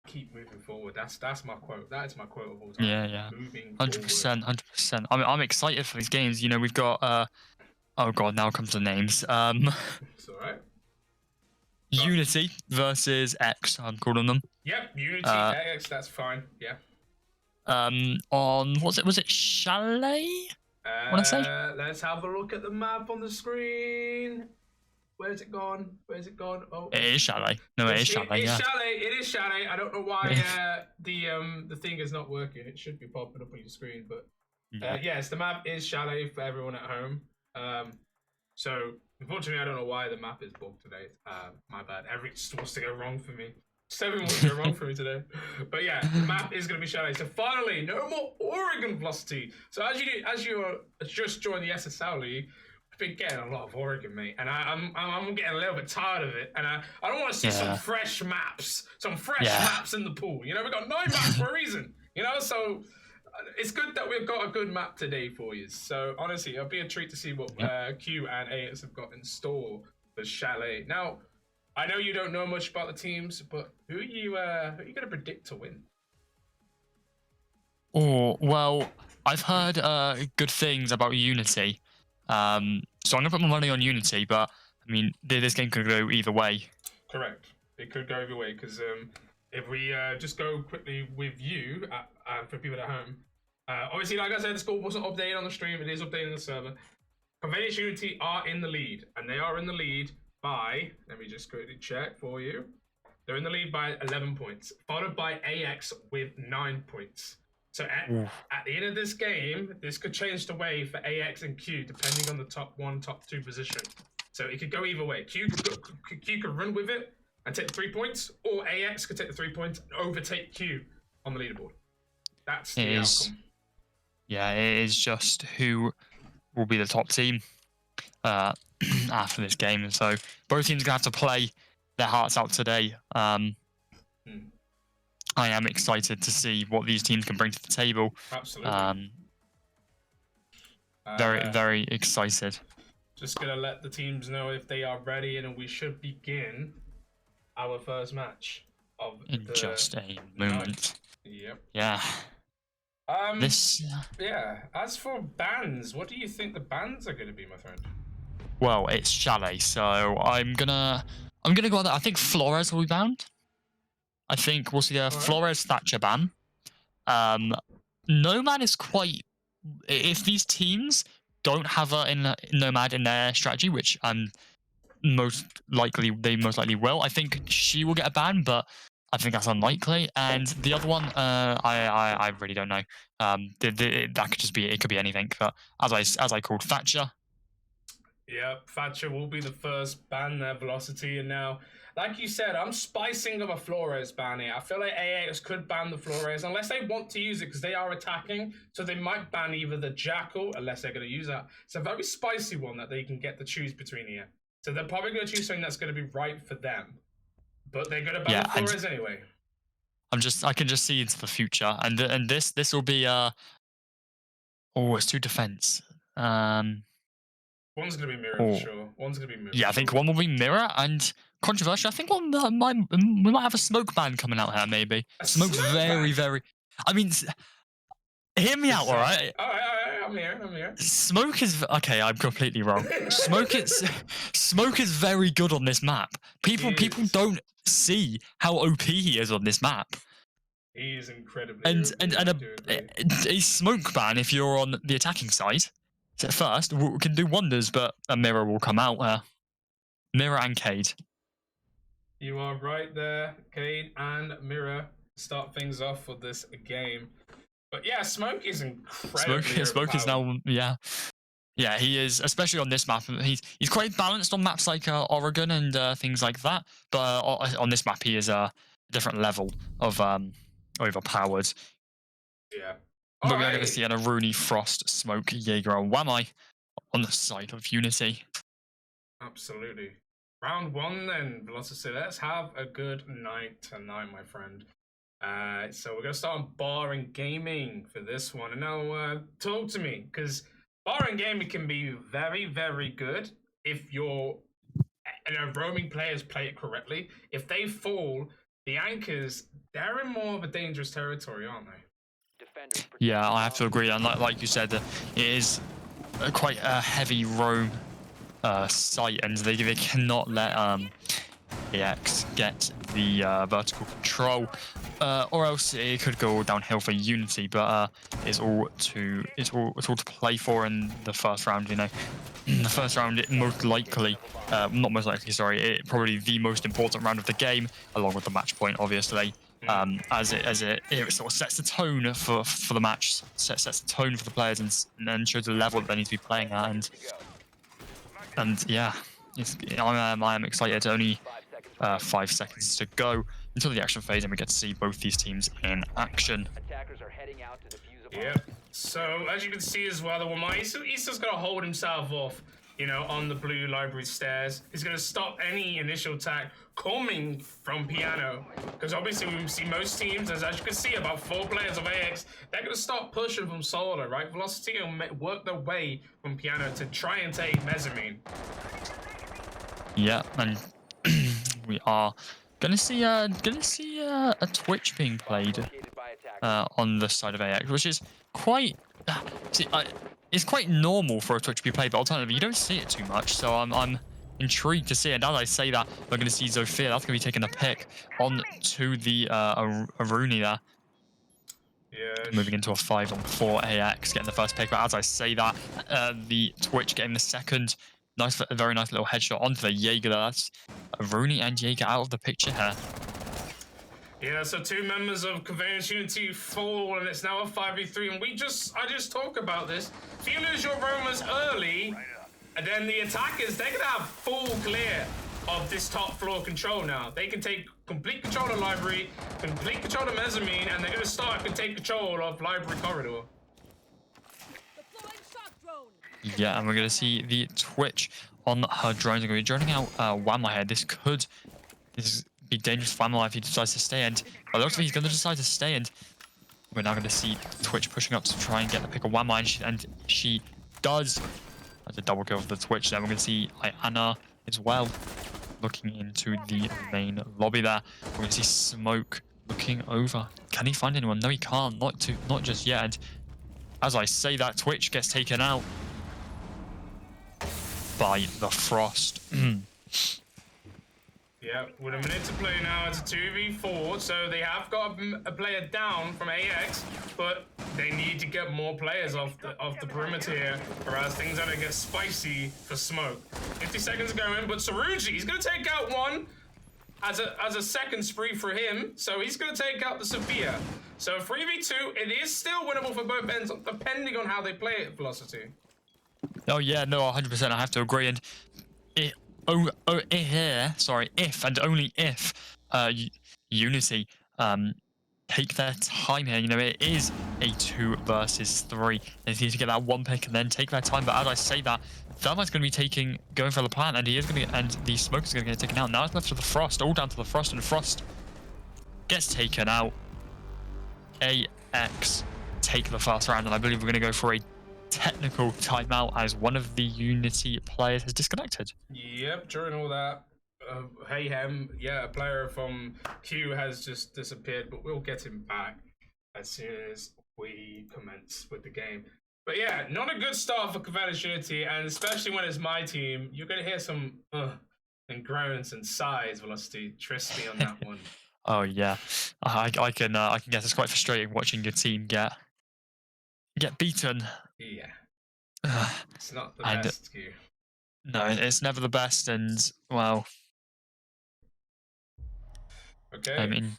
keep moving forward. That's my quote. That is my quote of all time. Yeah. Moving 100%, 100%. I'm excited for these games. You know, we've got oh god, now comes the names. It's alright. Unity versus X, I'm calling them. Yep, Unity, X, that's fine. Yeah. On was it Chalet? What I say? Let's have a look at the map on the screen. Where's it gone? Oh, It is Chalet. No, it is Chalet. It's Yeah. Chalet. It is Chalet. I don't know why the thing is not working. It should be popping up on your screen, but yes, the map is Chalet for everyone at home. So unfortunately, I don't know why the map is bugged today. My bad. Everything wants to go wrong for me. Everything wants to go wrong for me today. But yeah, the map is going to be Chalet. So finally, no more Oregon velocity. So as you just joined the SSL League, I've been getting a lot of Oregon, mate, and I'm getting a little bit tired of it. And I don't want to see some fresh maps, maps in the pool. You know, we've got 9 maps for a reason. You know, so it's good that we've got a good map today for you. So honestly, it'll be a treat to see what Q and AX have got in store for Chalet. Now, I know you don't know much about the teams, but who are you going to predict to win? Oh, well, I've heard good things about Unity. So I'm going to put my money on Unity, but I mean, this game could go either way. Correct. It could go either way, because if we just go quickly with you, for people at home, obviously, like I said, the score wasn't updated on the stream. It is updated on the server. Convalesce Unity are in the lead, and they are in the lead by, let me just quickly check for you. They're in the lead by 11 points, followed by AX with 9 points. So at the end of this game, this could change the way for AX and Q, depending on the top 1, top 2 position. So it could go either way. Q could run with it and take the 3 points, or AX could take the 3 points and overtake Q on the leaderboard. That's the outcome. Yeah, it is just who will be the top team after this game. So both teams are going to have to play their hearts out today. I am excited to see what these teams can bring to the table. Absolutely. Very excited. Just going to let the teams know if they are ready, and we should begin our first match of just a moment. Yep. Yeah. Yeah. As for bans, what do you think the bans are going to be, my friend? Well, it's Chalet, so I'm gonna go on that. I think Flores will be banned. I think we'll see a Flores Thatcher ban. Nomad is quite. If these teams don't have a Nomad in their strategy, which most likely will, I think she will get a ban, but I think that's unlikely. And the other one, I really don't know. That could just be, it could be anything. But as I called Thatcher. Yeah, Thatcher will be the first ban there, Velocity. And now, like you said, I'm spicing of a Flores ban here. I feel like AX could ban the Flores unless they want to use it because they are attacking. So they might ban either the Jackal unless they're going to use that. It's a very spicy one that they can get to choose between here. So they're probably going to choose something that's going to be right for them. But they're going to ban the Flores anyway. I can just see into the future. And this will be it's 2 defense. One's going to be Mirror for sure. One's going to be Mirror. Yeah, I think one will be Mirror, and controversial. I think we might have a smoke ban coming out here, maybe. Smoke's very. I mean, hear me out, all right? All right, I'm here. Smoke is okay. I'm completely wrong. Smoke is very good on this map. People don't see how OP he is on this map. He is incredibly. And a smoke ban if you're on the attacking side. At first, can do wonders, but a Mirror will come out. Mirror and Cade. You are right there. Cade and Mirror start things off for this game. But yeah, Smoke is incredible. Smoke is now, yeah, he is, especially on this map. He's quite balanced on maps like Oregon and things like that. But on this map, he is a different level of overpowered. Yeah. But we are going to see a Rooney, Frost, Smoke, Jaeger, and Wamai on the side of Unity. Absolutely. Round 1 then, Velocity. Let's have a good night tonight, my friend. So we're going to start on Bar and Gaming for this one. And now talk to me, because Bar and Gaming can be very, very good if your roaming players play it correctly. If they fall, the Anchors, they're in more of a dangerous territory, aren't they? Yeah, I have to agree. And like you said, it is quite a heavy roam site, and they cannot let AX get the vertical control, or else it could go all downhill for Unity. But it's all to play for in the first round. You know, in the first round, it most likely, not most likely, sorry, it probably the most important round of the game, along with the match point, obviously. As it sort of sets the tone for the match, sets the tone for the players, and shows the level that they need to be playing at. And yeah, I am excited. Only 5 seconds to go until the action phase, and we get to see both these teams in action. Yep. So as you can see as well, the Wamai, he's just gonna hold himself off, you know, on the blue library stairs. He's gonna stop any initial attack coming from Piano, because obviously we see most teams, as you can see, about 4 players of AX, they're gonna start pushing from Solar, right? Velocity will work their way from Piano to try and take Mezzanine. Yeah, and we are gonna see a Twitch being played on the side of AX, which is quite it's quite normal for a Twitch to be played, but alternatively you don't see it too much. So I'm intrigued to see it. And as I say that, we're going to see Zofia. That's going to be taking a pick on to the Aruni there. Yeah. Moving into a 5-on-4 AX, getting the first pick. But as I say that, the Twitch getting the second. Very nice little headshot onto the Jaeger. That's Aruni and Jaeger out of the picture here. Yeah, so 2 members of Convalesce Unity fall, and it's now a 5v3. And I just talk about this. If you lose your roamers early, and then the attackers, they're gonna have full clear of this top floor control now. They can take complete control of library, complete control of mezzanine, and they're gonna start and take control of library corridor. Yeah, and we're gonna see the Twitch on her drones. They're gonna be droning out Whammer here. This is be dangerous for Whammer if he decides to stay, and it looks like he's gonna decide to stay, and we're now gonna see Twitch pushing up to try and get the pick of Whammer, and she does. That's a double kill for the Twitch there. We're gonna see Anna as well looking into the main lobby there. We're gonna see Smoke looking over. Can he find anyone? No, he can't. Not just yet. And as I say that, Twitch gets taken out by the Frost. Yeah, with a minute to play now, it's a 2v4, so they have got a player down from AX, but they need to get more players off the perimeter here, or else things are gonna get spicy for Smoke. 50 seconds going, but Saruji, he's gonna take out one as a second spree for him, so he's gonna take out the Sophia. So 3v2, it is still winnable for both ends, depending on how they play it, Velocity. Oh yeah, no, 100%. I have to agree, and if and only if Unity take their time here. You know, it is a 2 versus 3. They need to get that 1 pick and then take their time. But as I say that, Thermite's going to be going for the plan, and the Smoke is going to get taken out. Now it's left to the Frost, all down to the Frost, and Frost gets taken out. AX take the first round, and I believe we're going to go for a technical timeout as one of the Unity players has disconnected. Yep, during all that Hayhem, yeah, a player from Q has just disappeared, but we'll get him back as soon as we commence with the game. But yeah, not a good start for Convalesce Unity, and especially when it's my team, you're gonna hear some and groans and sighs, Velocity. Trust me on that one. Oh yeah, I can guess it's quite frustrating watching your team get beaten. Yeah, it's not the best, Q. No, it's never the best, and well, okay. I mean,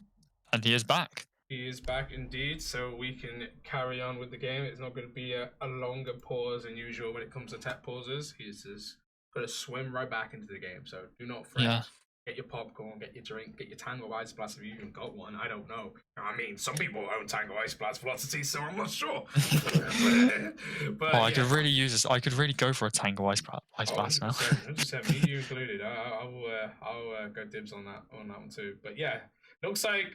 and he is back. He is back indeed, so we can carry on with the game. It's not going to be a longer pause than usual when it comes to tech pauses. He's just going to swim right back into the game, so do not fret. Yeah. Get your popcorn, get your drink, get your Tango Ice Blast if you even got one. I don't know. I mean, some people own Tango Ice Blast Velocity, so I'm not sure. But I could really use this. I could really go for a Tango Ice Blast now. 100%, me, you included. I'll go dibs on that one too. But yeah, looks like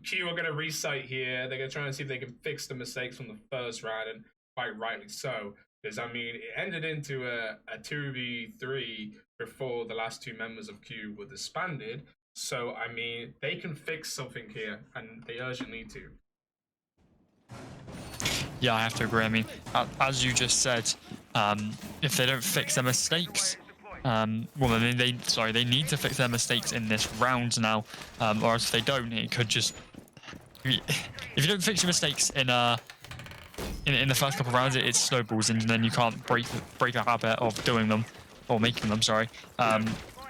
Q are going to recite here. They're going to try and see if they can fix the mistakes from the first round, and quite rightly so. Because, I mean, it ended into a 2v3 before the last 2 members of Q were disbanded. So, I mean, they can fix something here, and they urgently need to. Yeah, I have to agree. I mean, as you just said, if they don't fix their mistakes, well, I mean, they need to fix their mistakes in this round now, or else if they don't, it could just. If you don't fix your mistakes in the first couple of rounds, it snowballs, and then you can't break a habit of doing them or making them. Sorry, and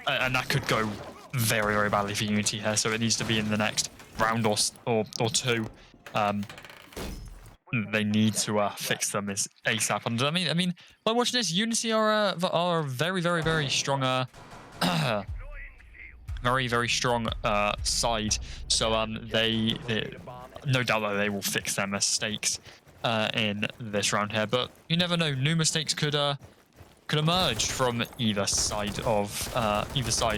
that could go very, very badly for Unity here. So it needs to be in the next round or two. They need to fix them ASAP. And I mean, by watching this, Unity are a very, very, very strong, very, very strong side. So they no doubt that they will fix their mistakes in this round here. But you never know; new mistakes could emerge from either side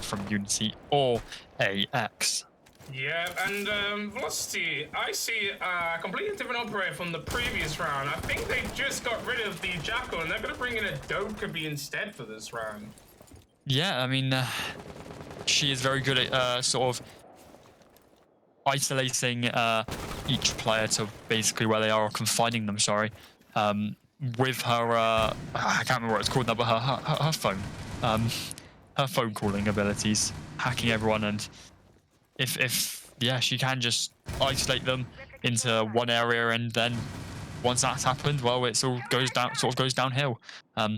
from Unity or AX. Yeah, and Velocity, I see a completely different operator from the previous round. I think they just got rid of the Jackal, and they're going to bring in a Dokkaebi instead for this round. Yeah, I mean, she is very good at sort of isolating each player to basically where they are, or confining them, sorry, with her, I can't remember what it's called now, but her phone. Her phone calling abilities, hacking everyone, and if she can just isolate them into one area, and then once that's happened, well, it all goes downhill. But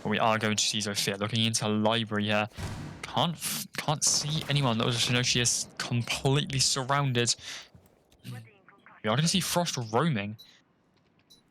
we are going to see Zofia looking into library here. Can't see anyone. That was just, she is completely surrounded. We are going to see Frost roaming,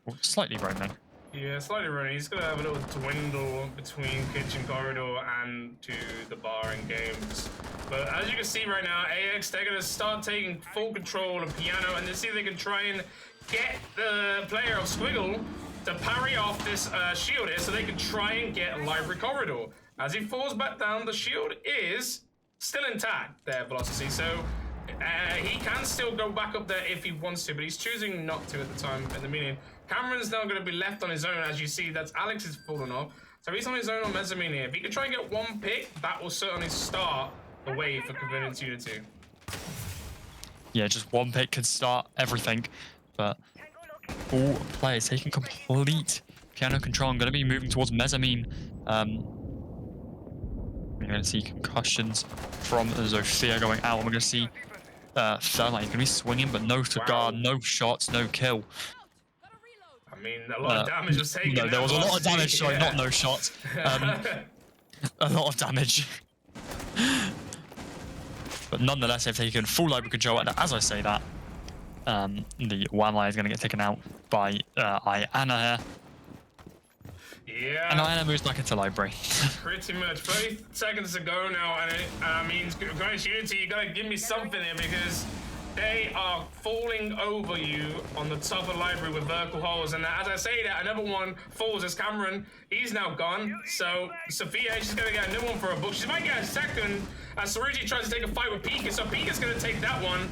or slightly roaming. Yeah, slightly running. He's going to have a little dwindle between kitchen corridor and to the bar and games. But as you can see right now, AX, they're going to start taking full control of Piano, and they see if they can try and get the player of Squiggle to parry off this shield here so they can try and get a library corridor. As he falls back down, the shield is still intact there, Velocity. So he can still go back up there if he wants to, but he's choosing not to at the time, at the meaning. Cameron's now going to be left on his own. As you see, that's Alex is fallen off. So he's on his own on Mezzamine here. If he can try and get one pick, that will certainly start the way for Convalesce Unity. Yeah, just one pick could start everything, but all players taking complete piano control. I'm going to be moving towards Mezzamine. We're going to see concussions from Zofia going out. We're going to see Thermite. He's going to be swinging, but no cigar, no shots, no kill. I mean, a lot of damage was taken. No, there was a lot of damage. Sorry, not no shots. A lot of damage. But nonetheless, they've taken full library control. And as I say that, the Wamai is going to get taken out by Iana here. Yeah. And Iana moves back into library. Pretty much. 30 seconds to go now, and it means Convalesce Unity, you gotta give me something here because they are falling over you on the top of library with vertical holes. And as I say that, another one falls as Cameron. He's now gone. So Sophia, she's gonna get another one for a book. She might get a second as Saruji tries to take a fight with Pika. So Pika's gonna take that one.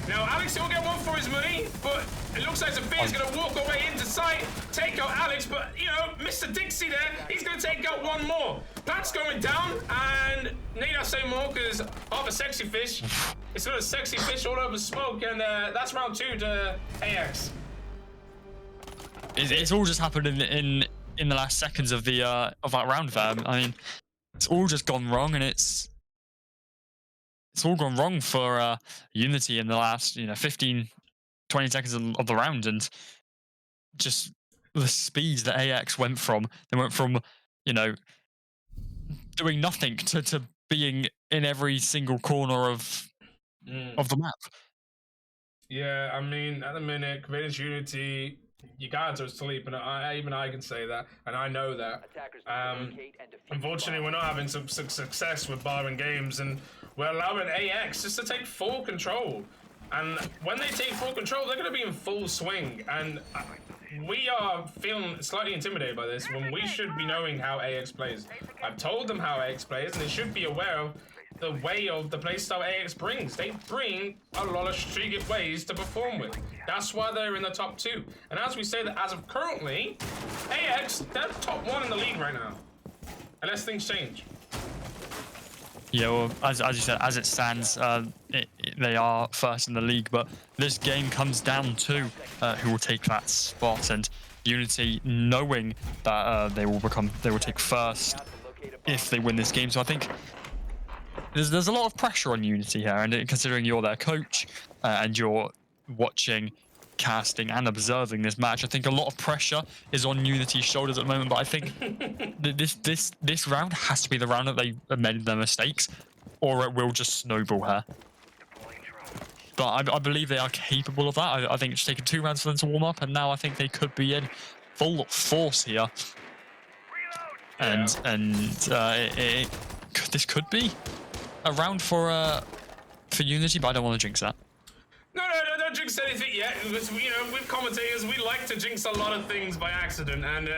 Now, Alex will get one for his money, but it looks like Sophia's going to walk away into sight, take out Alex, but, Mr. Dixie there, he's going to take out one more. Plant's going down, and need I say more, because half a sexy fish, it's not a sexy fish all over smoke, and that's round 2 to AX. It's all just happened in the last seconds of that round there. I mean, it's all just gone wrong, and it's all gone wrong for Unity in the last 15 20 seconds of the round, and just the speed that AX went from doing nothing to being in every single corner of the map. Yeah, I mean, at the minute, Convalesce Unity, you guys are asleep, and even I can say that, and I know that. Unfortunately, we're not having some success with bar and games, and we're allowing AX just to take full control. And when they take full control, they're going to be in full swing. And we are feeling slightly intimidated by this when we should be knowing how AX plays. I've told them how AX plays, and they should be aware of the way of the playstyle AX brings. They bring a lot of strategic ways to perform with. That's why they're in the top 2. And as we say that as of currently, AX, they're top 1 in the league right now. Unless things change. Yeah, well, as you said, as it stands, they are first in the league, but this game comes down to who will take that spot, and Unity, knowing that they will take first if they win this game. So I think there's a lot of pressure on Unity here, and considering you're their coach and you're watching, casting, and observing this match, I think a lot of pressure is on Unity's shoulders at the moment. But I think this round has to be the round that they amend their mistakes, or it will just snowball here. But I believe they are capable of that. I think it's taken 2 rounds for them to warm up, and now I think they could be in full force here. And this could be a round for Unity, but I don't want to jinx that. No, don't jinx anything yet. Because, you know, with commentators, we like to jinx a lot of things by accident, and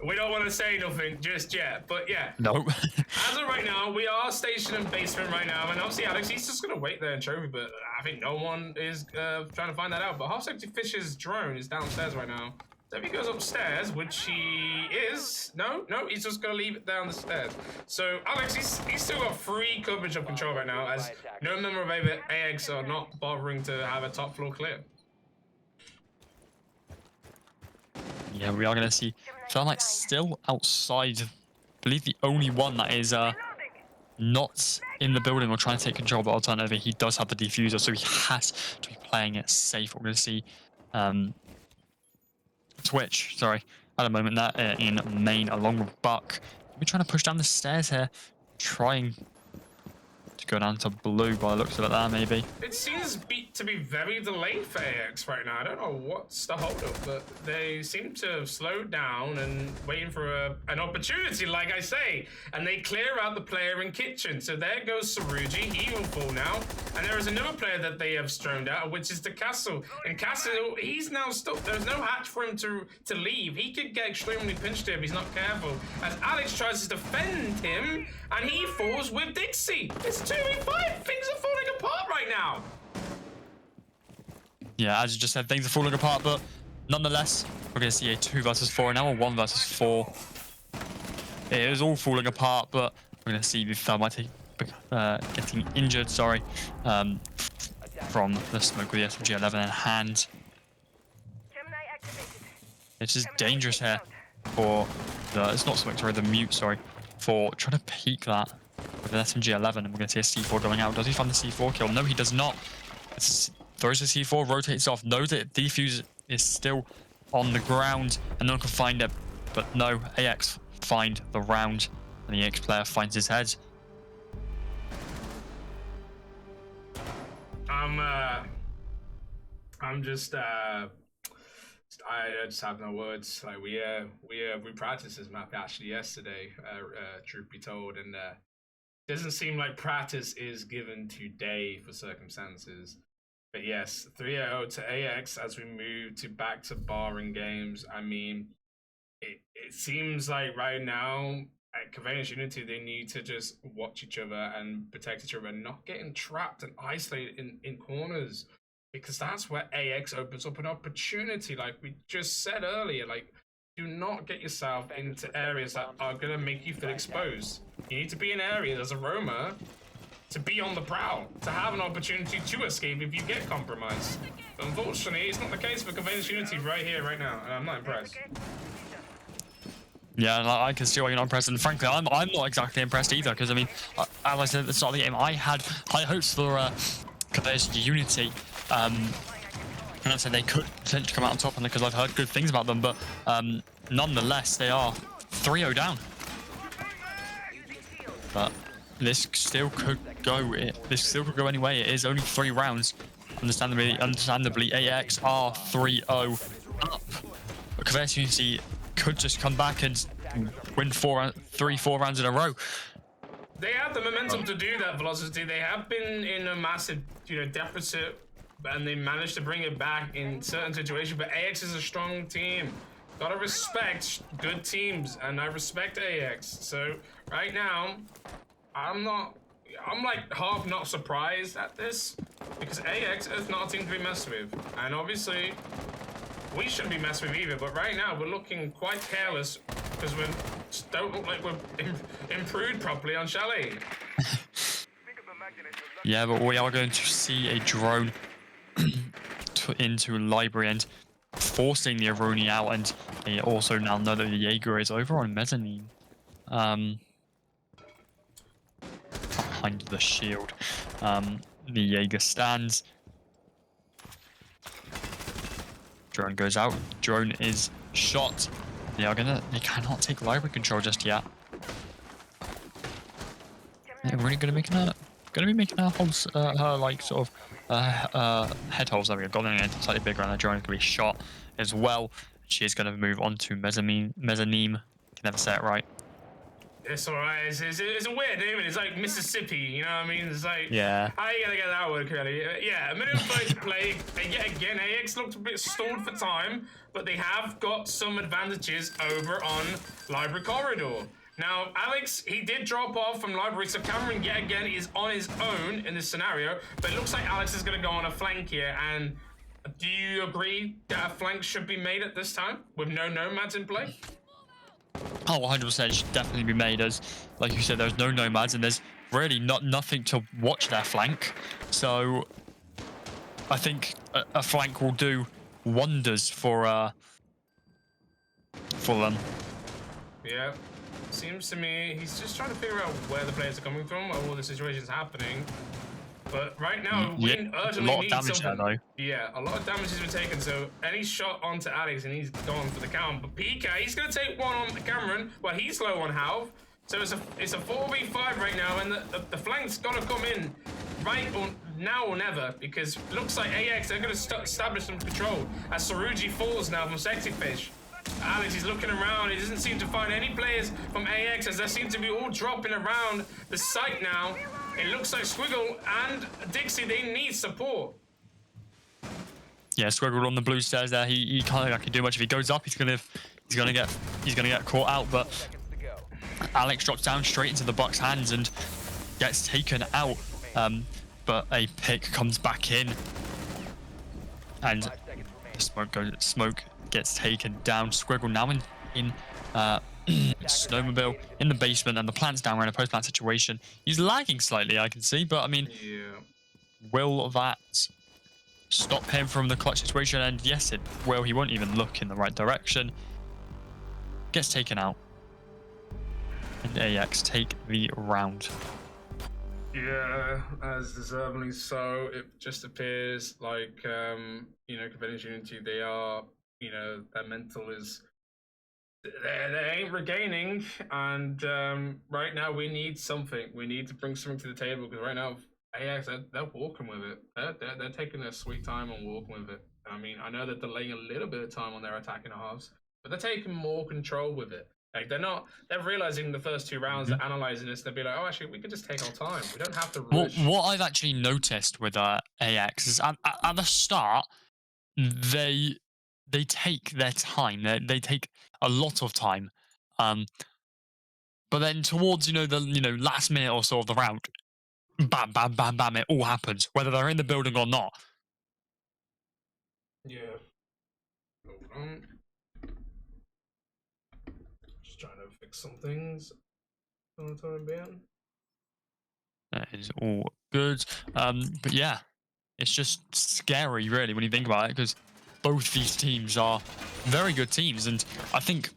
we don't want to say nothing just yet. But yeah. No. As of right now, we are stationed in basement right now, and obviously Alex, he's just going to wait there and trophy, but I think no one is trying to find that out. But Half Safety Fish's drone is downstairs right now. So if he goes upstairs, which he is, no, he's just going to leave it down the stairs. So Alex, he's still got free coverage of control right now, as no member of AX are not bothering to have a top floor clear. Yeah, we are going to see Thermite still outside. I believe the only one that is not in the building or trying to take control, but alternatively, he does have the diffuser, so he has to be playing it safe. We're going to see Twitch, sorry, at the moment that in main along with Buck. We're trying to push down the stairs here, trying to go down to blue by the looks of it there, maybe. It seems to be very delayed for AX right now. I don't know what's the holdup, but they seem to have slowed down and waiting for an opportunity, like I say. And they clear out the player in kitchen. So there goes Saruji. He will fall now. And there is another player that they have streamed out, which is the Castle. And Castle, he's now stuck. There's no hatch for him to leave. He could get extremely pinched here if he's not careful. As Alex tries to defend him, and he falls with Dixie. It's 2v5. Things are falling apart right now. Yeah, as you just said, things are falling apart, but nonetheless, we're going to see a 2 versus 4 now, a 1 versus 4. It is all falling apart, but we're going to see the Thermite getting injured, sorry, from the smoke with the SMG-11 in hand. It's just dangerous here for the, it's not smoke, sorry, the mute, sorry, for trying to peek that with an SMG-11, and we're going to see a C4 going out. Does he find the C4 kill? No, he does not. Throws the C4, rotates off, knows that defuse is still on the ground, and no one can find it. But no, AX find the round, and the AX player finds his head. I'm just I just have no words. Like we practiced this map actually yesterday, truth be told, and doesn't seem like practice is given today for circumstances. But yes, 3-0 to AX as we move to back to barring games. I mean, it seems like right now at Convalesce Unity they need to just watch each other and protect each other and not getting trapped and isolated in corners, because that's where AX opens up an opportunity. Like we just said earlier, like, do not get yourself into areas that are going to make you feel exposed. You need to be in areas as a roamer to be on the prowl, to have an opportunity to escape if you get compromised. But unfortunately, it's not the case for Convalesce Unity right here, right now, and I'm not impressed. Yeah, I can see why you're not impressed, and frankly, I'm not exactly impressed either, because I mean, as I said at the start of the game, I had high hopes for Convalesce Unity, and I said they could potentially come out on top, and because I've heard good things about them, but nonetheless, they are 3-0 down. But this still could go. This still could go anyway. It is only 3 rounds. Understandably, AX are 3-0 up. But Convalesce Unity could just come back and win 3-4 rounds in a row. They have the momentum to do that, Velocity. They have been in a massive, deficit, and they managed to bring it back in certain situations. But AX is a strong team. Gotta respect good teams, and I respect AX. So right now, I'm like half not surprised at this, because AX is not a team to be messed with, and obviously we shouldn't be messed with either. But right now we're looking quite careless because we don't look like we're improved properly on Chalet. Yeah, but we are going to see a drone into library and forcing the Aroni out, and they also now know that the Jaeger is over on mezzanine. Behind the shield. The Jaeger stands. Drone goes out. Drone is shot. They cannot take library control just yet. They're really gonna be making her holes, her like sort of head holes. There we go. Got an slightly bigger, and the drone is gonna be shot as well. She is gonna move on to mezzanine. Can never say it right. It's alright. It's a weird name. It's like Mississippi. You know what I mean? It's like, yeah. How are you gonna get that word correctly? Yeah, a minute to play. And yet again, AX looked a bit stalled for time, but they have got some advantages over on Library Corridor. Now, Alex, he did drop off from Library, so Cameron yet again is on his own in this scenario. But it looks like Alex is gonna go on a flank here. And do you agree that a flank should be made at this time with no nomads in play? Oh, 100% should definitely be made, as, like you said, there's no nomads and there's really nothing to watch their flank. So I think a flank will do wonders for them. Yeah, seems to me he's just trying to figure out where the players are coming from, where all the situation's happening. But right now, we urgently need something. There, though. Yeah, a lot of damage has been taken, so any shot onto Alex and he's gone for the count. But PK, he's going to take one on Cameron, well, he's low on health. So it's a 4v5 right now, and the flank's got to come in right or now or never, because it looks like AX, they're going to establish some control as Saruji falls now from Sexy Fish. Alex is looking around. He doesn't seem to find any players from AX, as they seem to be all dropping around the site now. It looks like Squiggle and Dixie, they need support. Yeah, Squiggle on the blue stairs there. He can't do much. If he goes up, he's gonna get caught out. But Alex drops down straight into the Bucks' hands and gets taken out. But a pick comes back in, and the smoke gets taken down. Squiggle now in snowmobile in the basement, and the plant's down. We're in a post-plant situation. He's lagging slightly, I can see, but I mean, will that stop him from the clutch situation? And yes, it will. He won't even look in the right direction. Gets taken out, and AX take the round. Yeah, as deservingly so. It just appears like Convalesce Unity, they are, their mental is, they ain't regaining, and right now we need something. We need to bring something to the table, because right now AX, they're walking with it. They're taking their sweet time and walking with it. I mean, I know they're delaying a little bit of time on their attacking halves, but they're taking more control with it. Like, they're realizing the first two rounds, they're analyzing this, they'll be like, oh, actually, we can just take our time. We don't have to rush. What I've actually noticed with AX is at the start, they take their time. They take a lot of time. But then towards, the last minute or so of the round, bam, bam, bam, bam, it all happens, whether they're in the building or not. Yeah. Hold on. Just trying to fix some things on the time being. That is all good. But yeah, it's just scary, really, when you think about it, because both these teams are very good teams, and I think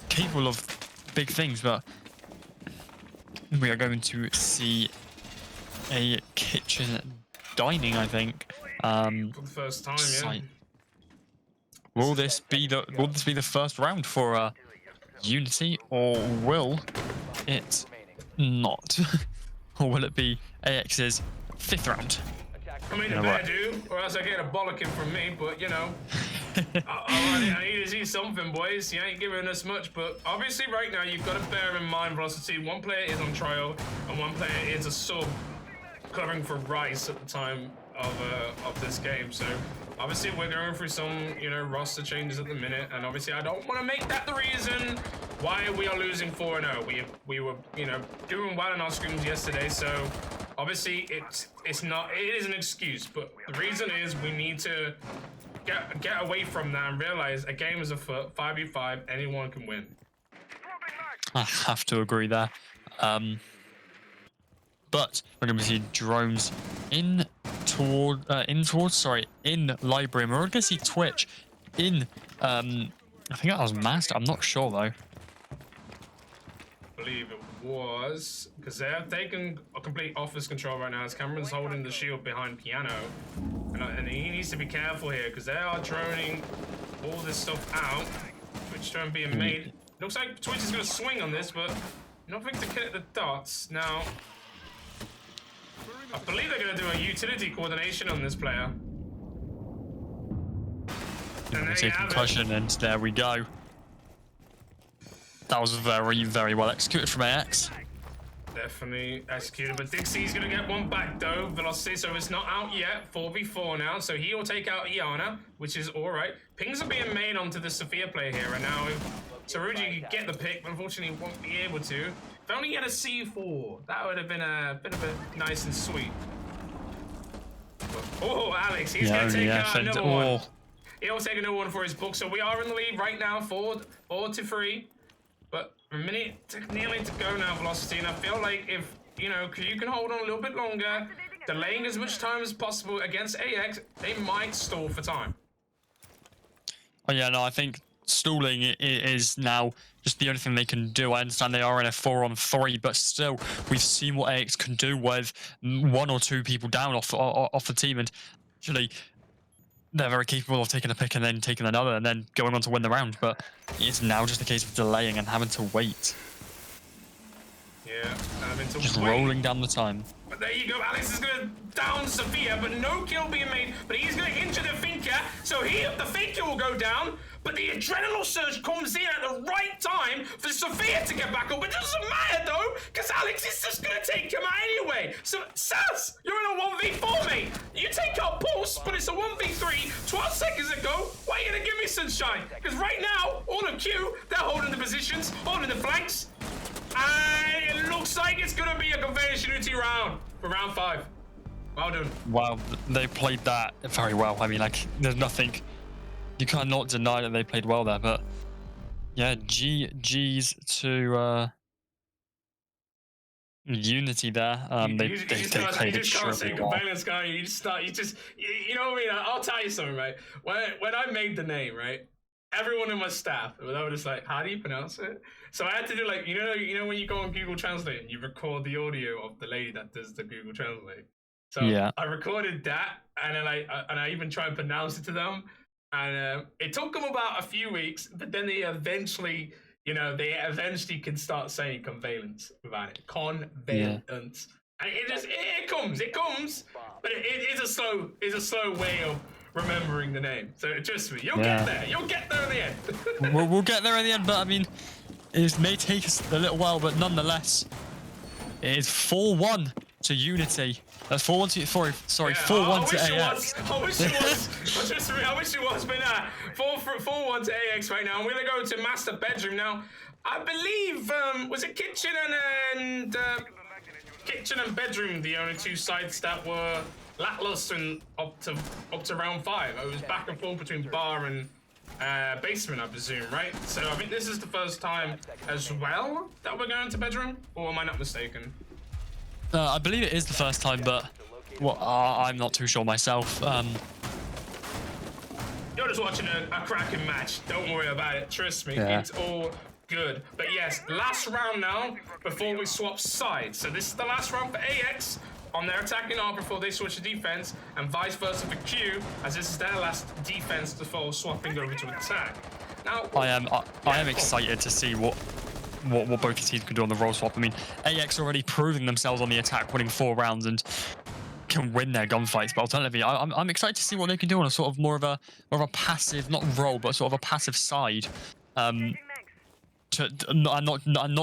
capable of big things. But we are going to see a kitchen dining, I think. For the first time, yeah. Will this be the first round for Unity, or will it not? Or will it be AX's 5th round? I mean, it better do, or else I get a bollocking from me, but, I need to see something, boys. You ain't giving us much, but obviously right now you've got to bear in mind, Velocity, one player is on trial, and one player is a sub covering for Rice at the time of this game. So obviously we're going through some, roster changes at the minute, and obviously I don't want to make that the reason why we are losing 4-0. We were, doing well in our scrims yesterday, so obviously it is an excuse, but the reason is we need to get away from that and realize a game is afoot. 5v5, anyone can win. I have to agree there. but we're going to see drones in library. And we're going to see Twitch in, I think that was Master. I'm not sure though. I believe it was, because they have taken a complete office control right now as Cameron's holding the shield behind Piano. And he needs to be careful here because they are droning all this stuff out. Twitch drone being made. Looks like Twitch is going to swing on this, but nothing to hit the dots. Now, I believe they're going to do a utility coordination on this player. And they take concussion, and there we go. That was very, very well executed from AX. Definitely executed, but Dixie's gonna get one back though. Velocity, so it's not out yet. 4v4 now, so he will take out Iana, which is all right. Pings are being made onto the Sophia player here, and now if Saruji could get the pick, but unfortunately won't be able to. If only he had a C4, that would have been a bit of a nice and sweet. But, oh, Alex, he's gonna take another one. He'll take another one for his book, so we are in the lead right now, 4-3. But a minute nearly to go now, Velocity, and I feel like if, you know, you can hold on a little bit longer, delaying as much time as possible against AX, they might stall for time. Oh yeah, no, I think stalling is now just the only thing they can do. I understand they are in a 4-on-3, but still, we've seen what AX can do with 1 or 2 people down off the team, and actually, they're very capable of taking a pick and then taking another and then going on to win the round, but it's now just a case of delaying and having to wait. Yeah, having to just wait. Rolling down the time. But there you go, Alex is going to down Sophia, but no kill being made, but he's going to injure the Finker, so the Finker will go down, but the adrenaline surge comes in at the right time for Sophia to get back up. It doesn't matter though, because Alex is just going to take him out anyway. So, Sass, you're in a 1v4, mate. You take out Pulse, but it's a 1v3 12 seconds ago. Why are you going to give me Sunshine? Because right now, all of Q, they're holding the positions, holding the flanks, and it looks like it's going to be a Convalesce Unity round for round 5. Well done. Wow, they played that very well. I mean, like, there's nothing... You cannot deny that they played well there, but... Yeah, G's to... Unity there. They played extremely well. You know what I mean? I'll tell you something, right? When I made the name, right? Everyone in my staff, they were just like, how do you pronounce it? So I had to do like, you know when you go on Google Translate and you record the audio of the lady that does the Google Translate. So yeah. I recorded that, and then I even tried to pronounce it to them, and it took them about a few weeks, but then they eventually can start saying convalence without it. Convalence. Yeah. And it comes, but it is a slow way of remembering the name. So trust me, you'll get there. You'll get there in the end. we'll get there in the end, but I mean, it may take us a little while, but nonetheless, it is 4-1 to Unity. That's 4-1 to 4-1 to AX. I wish it was. Trust me, I wish it was, but 4-1 to AX right now. I'm gonna go to master bedroom now. I believe was it kitchen and bedroom the only 2 sides that were lackluster and up to round 5. It was back and forth between bar and basement, I presume, right? So I think this is the first time as well that we're going to bedroom, or am I not mistaken? I believe it is the first time, but I'm not too sure myself. You're just watching a cracking match. Don't worry about it. Trust me, It's all good. But yes, last round now before we swap sides. So this is the last round for AX on their attacking arm before they switch to defense, and vice versa for Q, as this is their last defense before swapping over to attack. Now, I am excited to see what both teams can do on the role swap. I mean, AX already proving themselves on the attack, winning 4 rounds and can win their gunfights. But alternatively, I'm excited to see what they can do on a sort of more of a passive, not role, but sort of a passive side. Not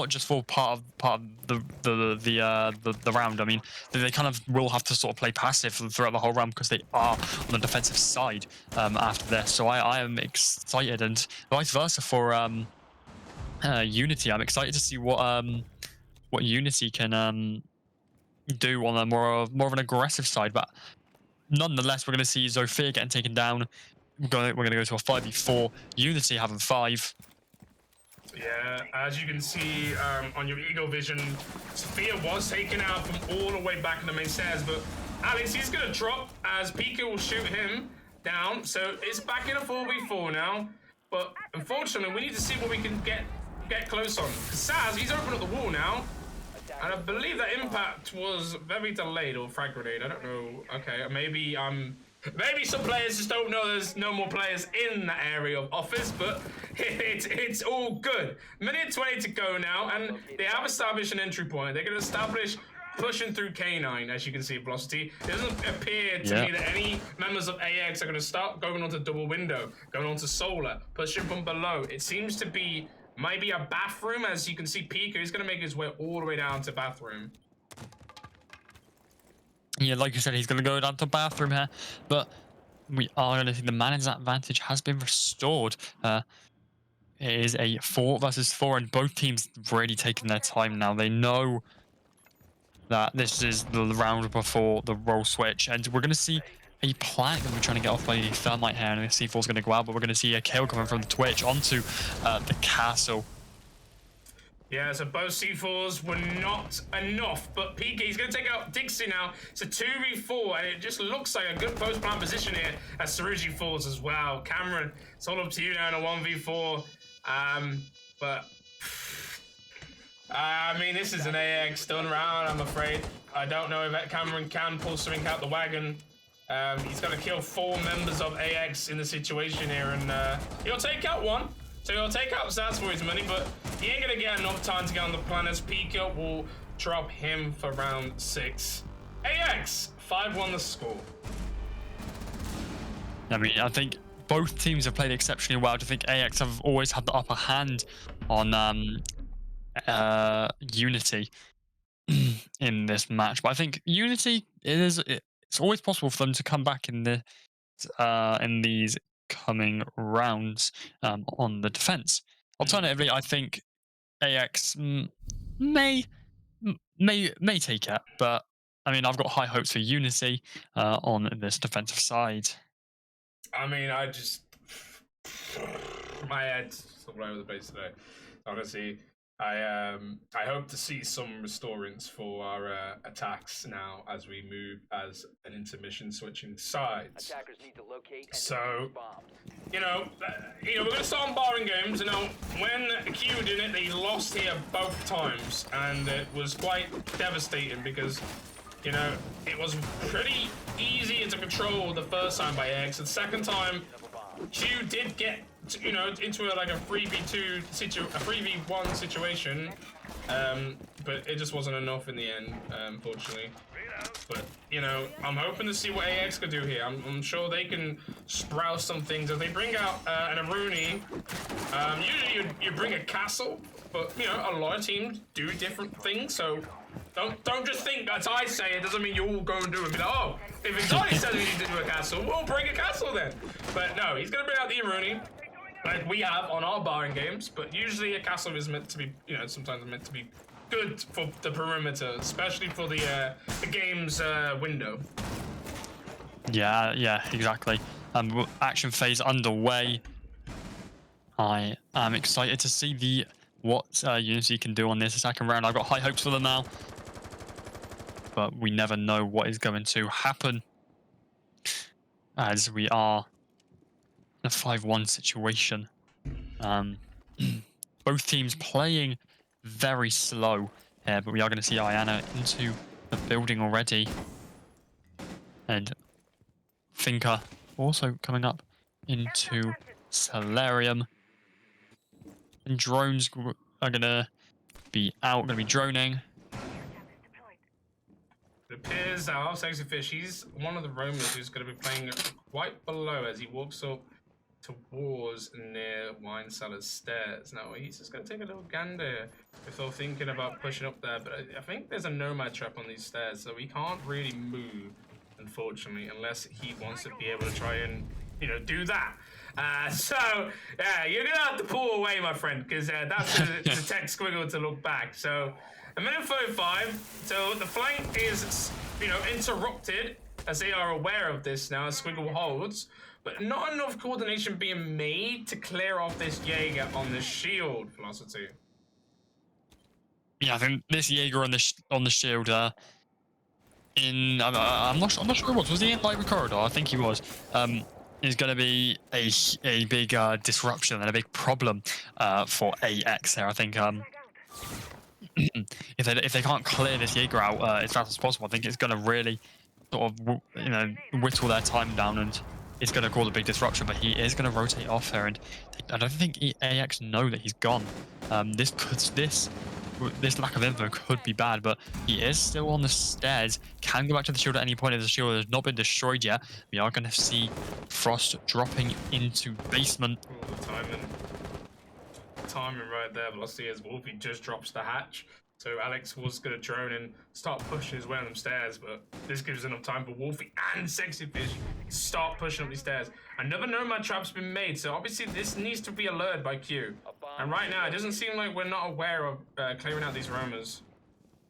just for part of the round. I mean, they kind of will have to sort of play passive throughout the whole round because they are on the defensive side after this. So I am excited, and vice versa for Unity. I'm excited to see what Unity can do on a more of an aggressive side. But nonetheless, we're going to see Zofia getting taken down. We're going to go to a 5v4. Unity having 5. Yeah, as you can see on your Eagle Vision, Sophia was taken out from all the way back in the main stairs, but Alex, he's going to drop as Pika will shoot him down. So it's back in a 4v4 now, but unfortunately, we need to see what we can get close on. Saz, he's opened up the wall now, and I believe that impact was very delayed, or frag grenade, I don't know. Okay, maybe some players just don't know there's no more players in that area of office, but it's all good. Minute 20 to go now, and they have established an entry point. They're going to establish pushing through K9, as you can see, Velocity. It doesn't appear to me that any members of AX are going to start going onto double window, going onto solar, pushing from below. It seems to be maybe a bathroom, as you can see Pika. He's going to make his way all the way down to bathroom. Yeah, like you said, he's going to go down to bathroom here, but we are going to see the man's advantage has been restored. It is a 4 versus 4, and both teams really taking their time now. They know that this is the round before the role switch, and we're going to see a plant that we're trying to get off by the Thermite here, and the C4's going to go out, but we're going to see a kill coming from the Twitch onto the castle. Yeah, so both C4s were not enough, but PK, he's going to take out Dixie now. It's a 2v4, and it just looks like a good post-plant position here as Saruji falls as well. Cameron, it's all up to you now in a 1v4. I mean, this is an AX done round, I'm afraid. I don't know if Cameron can pull something out the wagon. He's going to kill 4 members of AX in the situation here, and he'll take out one. So he'll take out Saz for his money, but he ain't going to get enough time to get on the planet. Pika will drop him for round 6. AX, 5-1 the score. I mean, I think both teams have played exceptionally well. I think AX have always had the upper hand on Unity in this match. But I think Unity, it's always possible for them to come back in these coming rounds on the defense. Alternatively, I think AX may take it, but I mean, I've got high hopes for Unity on this defensive side. I mean, my head's all over the place today. Honestly, I hope to see some restorance for our attacks now as we move as an intermission switching sides. Attackers need to locate and so, bombs. we're going to start on barring games. When Q did it, they lost here both times, and it was quite devastating because, it was pretty easy to control the first time by X. The second time, Q did get into a 3v2 a 3v1 situation, but it just wasn't enough in the end, unfortunately. But I'm hoping to see what AX can do here. I'm sure they can sprout some things. If they bring out an Aruni, usually you bring a castle, but a lot of teams do different things. So don't just think as I say it doesn't mean you all go and do it. Be like, oh, if Exotic says we need to do a castle, we'll bring a castle then. But no, he's gonna bring out the Aruni, like we have on our barring games. But usually a castle is meant to be, sometimes meant to be good for the perimeter, especially for the game's window. Yeah, exactly. Action phase underway. I am excited to see what Unity can do on this second round. I've got high hopes for them now, but we never know what is going to happen as we are in a 5-1 situation. Both teams playing very slow here, but we are going to see Ayana into the building already, and Finca also coming up into Solarium. And drones are going to be out, going to be droning. It appears now, Sexy Fish, he's one of the roamers who's going to be playing quite below as he walks up towards near Wine Cellar's stairs. Now, he's just going to take a little gander before thinking about pushing up there. But I think there's a nomad trap on these stairs, so he can't really move, unfortunately, unless he wants to be able to try and, do that. So, yeah, you're going to have to pull away, my friend, because that's the tech squiggle to look back. So, a minute 45, so the flank is, interrupted as they are aware of this now, as Squiggle holds, but not enough coordination being made to clear off this Jaeger on the shield, Velocity. Yeah, I think this Jaeger on the shield, I'm not sure he was. Was he in Library Corridor? I think he was. Is going to be a big disruption and a big problem for AX there. I think if they can't clear this Jaeger out as fast as possible, I think it's going to really sort of whittle their time down, and it's going to cause a big disruption. But he is going to rotate off here, and I don't think AX know that he's gone. This lack of info could be bad, but he is still on the stairs. Can go back to the shield at any point if the shield has not been destroyed yet. We are going to see Frost dropping into basement. Ooh, the timing right there, Velocity, as Wolfie just drops the hatch. So Alex was going to drone and start pushing his way on them stairs, but this gives enough time for Wolfie and Sexy Fish to start pushing up these stairs. Another Nomad trap's been made, so obviously this needs to be alerted by Q. And right now, it doesn't seem like we're not aware of clearing out these roamers.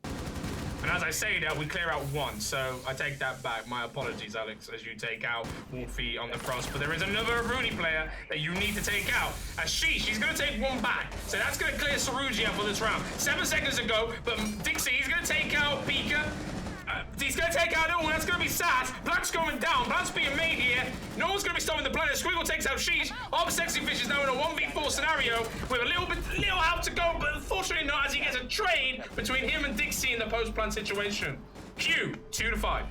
And as I say that, we clear out one, so I take that back. My apologies, Alex, as you take out Wolfie on the Frost. But there is another Rooney player that you need to take out. As she's going to take one back. So that's going to clear Saruji out for this round. 7 seconds to go, but Dixie, he's going to take out Pika. He's going to take out Ilwin. That's going to be Sass. Black's going down. Black's being made here. No one's going to be stopping the player. Squiggle takes out Sheesh. All the Sexy Fish is now in a 1v4 scenario with a little help to go, but unfortunately not, as he gets a trade between him and Dixie in the post-plan situation. Q, 2-5.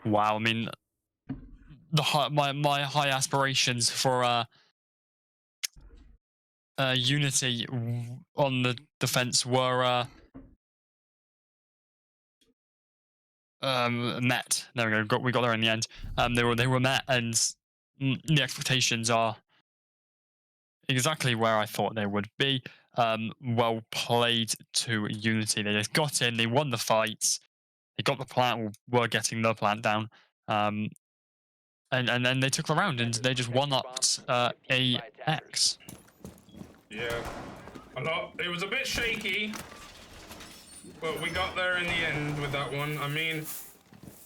Wow, I mean, my high aspirations for Unity on the defense were met. There we go. We got there in the end. They were met, and the expectations are exactly where I thought they would be. Well played to Unity. They just got in. They won the fights. They got the plant. Were getting the plant down. And then they took the round, and they just one-upped AX. Yeah, it was a bit shaky. But we got there in the end with that one. I mean,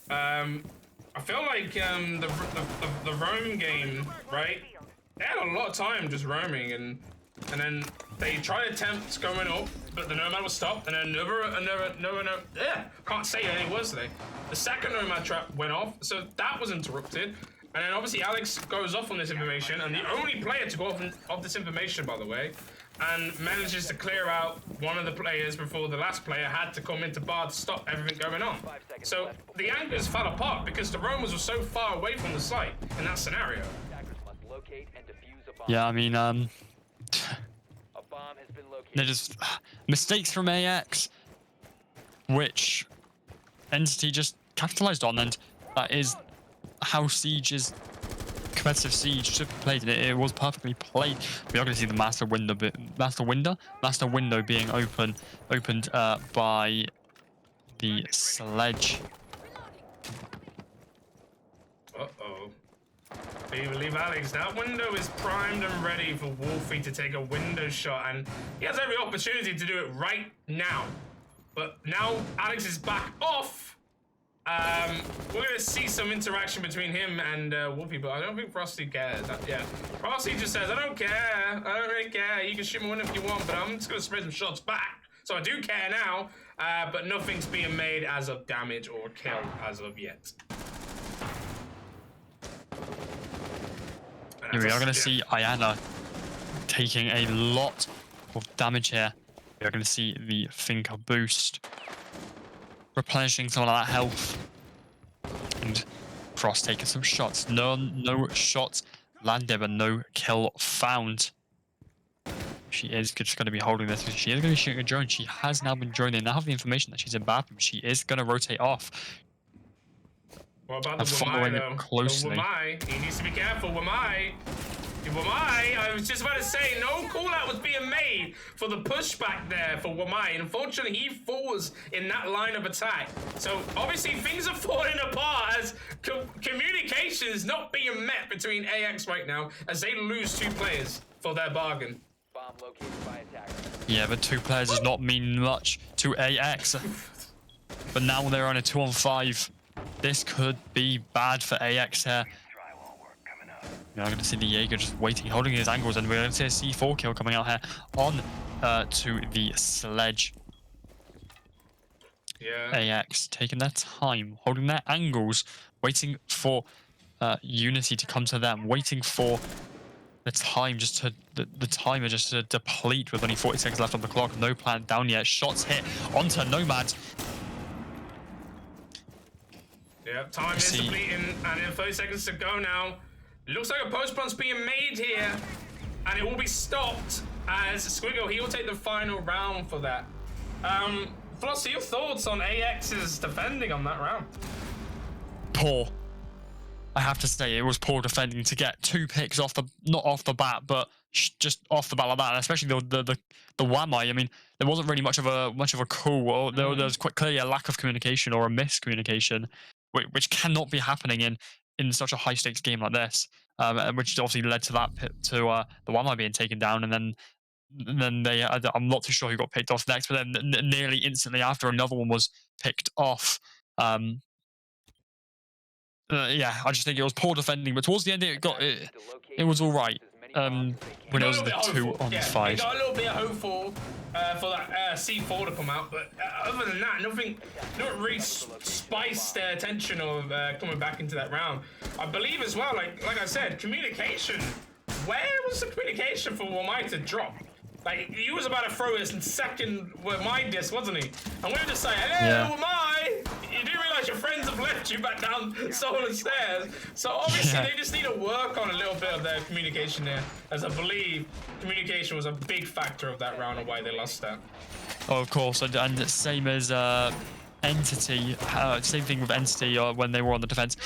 I feel like the roam game, right? They had a lot of time just roaming, and then they tried attempts going up, but the Nomad was stopped, and then another can't say any words today. The second Nomad trap went off, so that was interrupted. And then obviously Alex goes off on this information, and the only player to go off this information, by the way, and manages to clear out one of the players before the last player had to come into bar to stop everything going on. So the anchors fell apart because the roamers were so far away from the site in that scenario. Yeah, I mean, they're just mistakes from AX, which Entity just capitalized on, and that is how competitive Siege should be played, and it was perfectly played. We are going to see the master window being opened by the sledge. Uh-oh. I believe, Alex, that window is primed and ready for Wolfie to take a window shot, and he has every opportunity to do it right now. But now Alex is back off. We're going to see some interaction between him and Wolfie, but I don't think Frosty cares. Frosty just says, I don't care. I don't really care. You can shoot me one if you want, but I'm just going to spray some shots back. So I do care now, but nothing's being made as of damage or kill as of yet. Here we are going to see Ayana taking a lot of damage here. We are going to see the Thinker boost, replenishing some of that health, and Frost taking some shots. No shots landed, but no kill found. She is just going to be holding this. She is going to be shooting a drone. She has now been droning. They now have the information that she's in bathroom. She is going to rotate off. What about the Wamai, though? Closely. The Wamai, he needs to be careful. Wamai, I was just about to say, no call-out was being made for the pushback there for Wamai. Unfortunately, he falls in that line of attack. So, obviously, things are falling apart as communication is not being met between AX right now as they lose 2 players for their bargain. Bomb located by attacker. Yeah, but 2 players does not mean much to AX. but now they're on a 2-on-5. This could be bad for AX here. We're going to see the Jaeger just waiting, holding his angles, and we're going to see a C4 kill coming out here on to the sledge. Yeah. AX taking their time, holding their angles, waiting for Unity to come to them, waiting for the time just to the timer just to deplete with only 40 seconds left on the clock. No plan down yet. Shots hit onto Nomad. Yeah, time is depleting, and in 30 seconds to go now. Looks like a post-plant's being made here, and it will be stopped as Squiggle, he will take the final round for that. Flossie, your thoughts on AX's defending on that round? Poor. I have to say, it was poor defending to get 2 picks off the, not off the bat, but just off the bat like that, and especially the Wamai. I mean, there wasn't really much of a call, or there was quite clearly a lack of communication or a miscommunication, which cannot be happening in such a high stakes game like this, which obviously led to that the Wamai being taken down, and then they, I'm not too sure who got picked off next, but then nearly instantly after, another one was picked off. Yeah, I just think it was poor defending, but towards the end it was all right. When it was the 2-on-5. It got a little bit hopeful for that C4 to come out, but other than that, nothing really spiced their attention of coming back into that round. I believe as well, like I said, communication. Where was the communication for Wamai to drop? Like, he was about to throw his second my disc, wasn't he? And we were just saying, hey, Wamai, you do realize your friends have left you back down stolen stairs. So obviously they just need to work on a little bit of their communication there, as I believe communication was a big factor of that round and why they lost that. Oh, of course, and same as Entity, same thing with Entity when they were on the defense.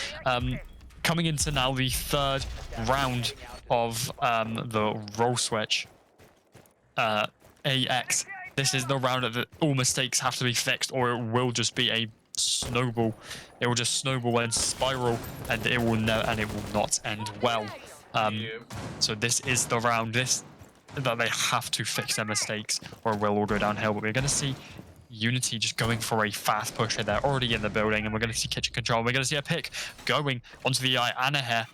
Coming into now the 3rd round of the roll switch. AX, this is the round that all mistakes have to be fixed, or it will just be a snowball. It will just snowball and spiral, and it will not end well. So this is the round that they have to fix their mistakes, or it will all go downhill. But we're going to see Unity just going for a fast push here. They're already in the building, and we're going to see kitchen control. We're going to see a pick going onto the Anna here.